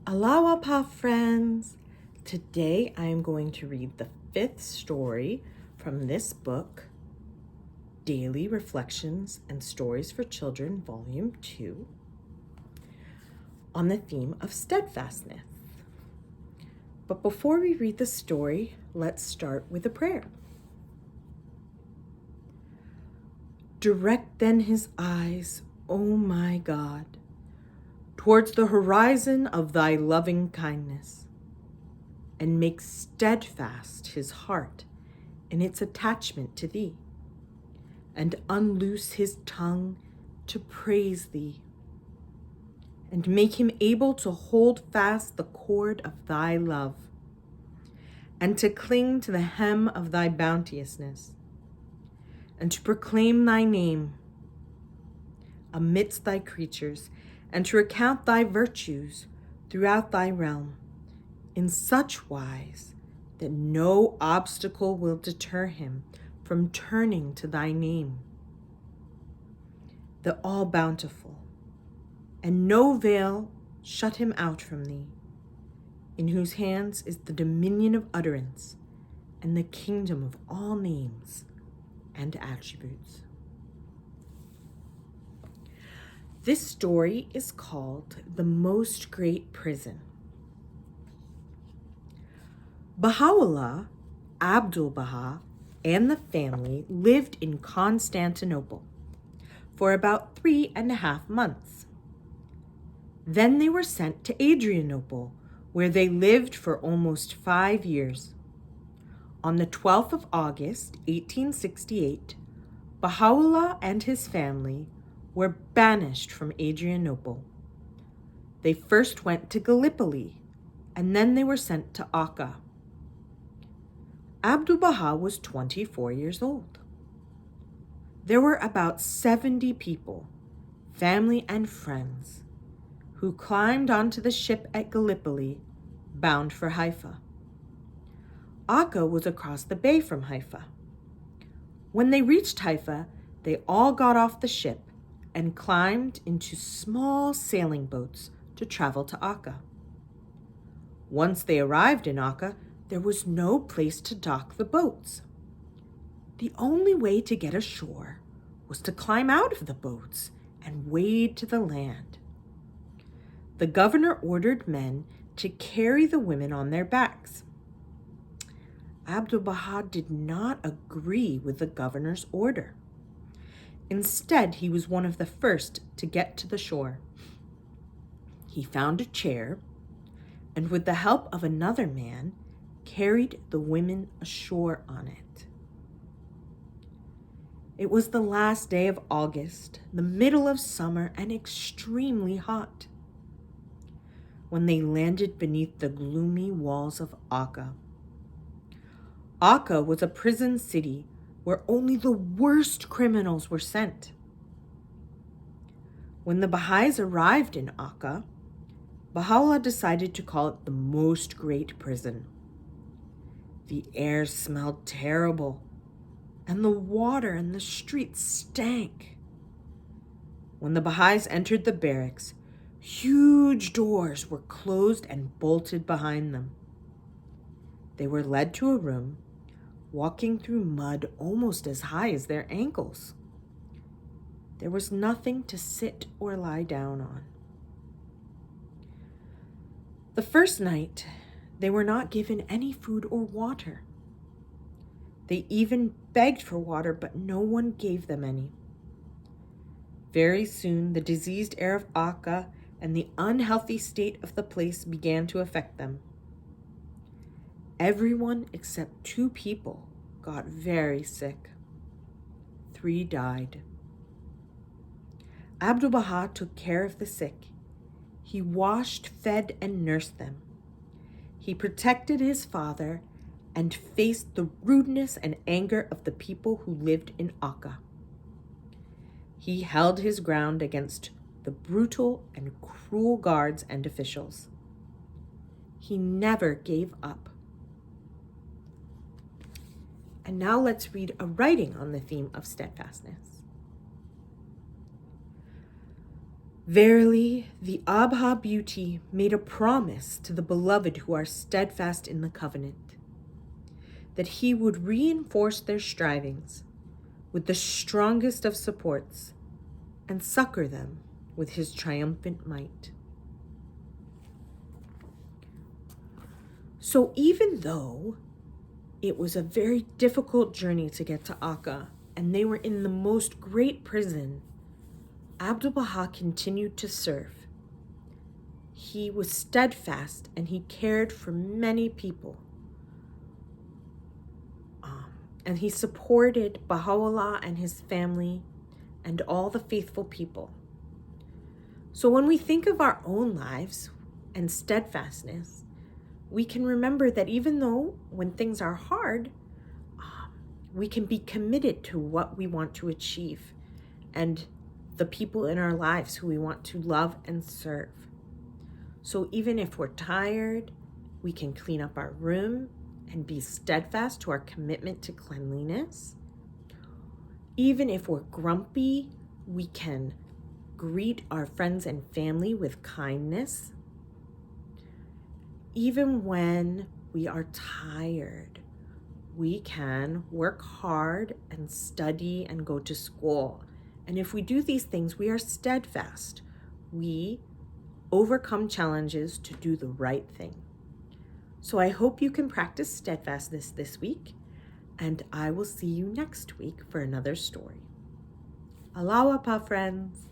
Abdu'l-Baha friends! Today I am going to read the 5th story from this book, Daily Reflections and Stories for Children, Volume 2, on the theme of steadfastness. But before we read the story, let's start with a prayer. Direct then his eyes, O my God, towards the horizon of thy loving kindness, and make steadfast his heart in its attachment to thee, and unloose his tongue to praise thee, and make him able to hold fast the cord of thy love, and to cling to the hem of thy bounteousness, and to proclaim thy name amidst thy creatures, and to recount thy virtues throughout thy realm, in such wise that no obstacle will deter him from turning to thy name, the all-bountiful, and no veil shut him out from thee, in whose hands is the dominion of utterance and the kingdom of all names and attributes. This story is called The Most Great Prison. Baha'u'llah, Abdu'l-Baha, and the family lived in Constantinople for about 3.5 months. Then they were sent to Adrianople, where they lived for almost 5 years. On the 12th of August, 1868, Baha'u'llah and his family were banished from Adrianople. They first went to Gallipoli, and then they were sent to Akka. Abdu'l-Baha was 24 years old. There were about 70 people, family and friends, who climbed onto the ship at Gallipoli, bound for Haifa. Akka was across the bay from Haifa. When they reached Haifa, they all got off the ship and climbed into small sailing boats to travel to Akka. Once they arrived in Akka, there was no place to dock the boats. The only way to get ashore was to climb out of the boats and wade to the land. The governor ordered men to carry the women on their backs. Abdu'l-Baha did not agree with the governor's order. Instead, he was one of the first to get to the shore. He found a chair, and with the help of another man, carried the women ashore on it. It was the last day of August, the middle of summer, and extremely hot, when they landed beneath the gloomy walls of Akka. Akka was a prison city where only the worst criminals were sent. When the Baha'is arrived in Akka, Baha'u'llah decided to call it the Most Great Prison. The air smelled terrible, and the water and the streets stank. When the Baha'is entered the barracks, huge doors were closed and bolted behind them. They were led to a room, walking through mud almost as high as their ankles. There was nothing to sit or lie down on. The first night, they were not given any food or water. They even begged for water, but no one gave them any. Very soon, the diseased air of Akka and the unhealthy state of the place began to affect them. Everyone except 2 people got very sick. 3 died. Abdu'l-Baha took care of the sick. He washed, fed, and nursed them. He protected his father and faced the rudeness and anger of the people who lived in Akka. He held his ground against the brutal and cruel guards and officials. He never gave up. And now let's read a writing on the theme of steadfastness. Verily, the Abha beauty made a promise to the beloved who are steadfast in the covenant, that he would reinforce their strivings with the strongest of supports and succor them with his triumphant might. So even though it was a very difficult journey to get to Akka, and they were in the most great prison, Abdu'l-Baha continued to serve. He was steadfast and he cared for many people. And he supported Baha'u'llah and his family and all the faithful people. So when we think of our own lives and steadfastness, we can remember that even though when things are hard, we can be committed to what we want to achieve and the people in our lives who we want to love and serve. So even if we're tired, we can clean up our room and be steadfast to our commitment to cleanliness. Even if we're grumpy, we can greet our friends and family with kindness. Even when we are tired, we can work hard and study and go to school. And if we do these things, we are steadfast. We overcome challenges to do the right thing. So I hope you can practice steadfastness this week, and I will see you next week for another story. Alawapa, friends.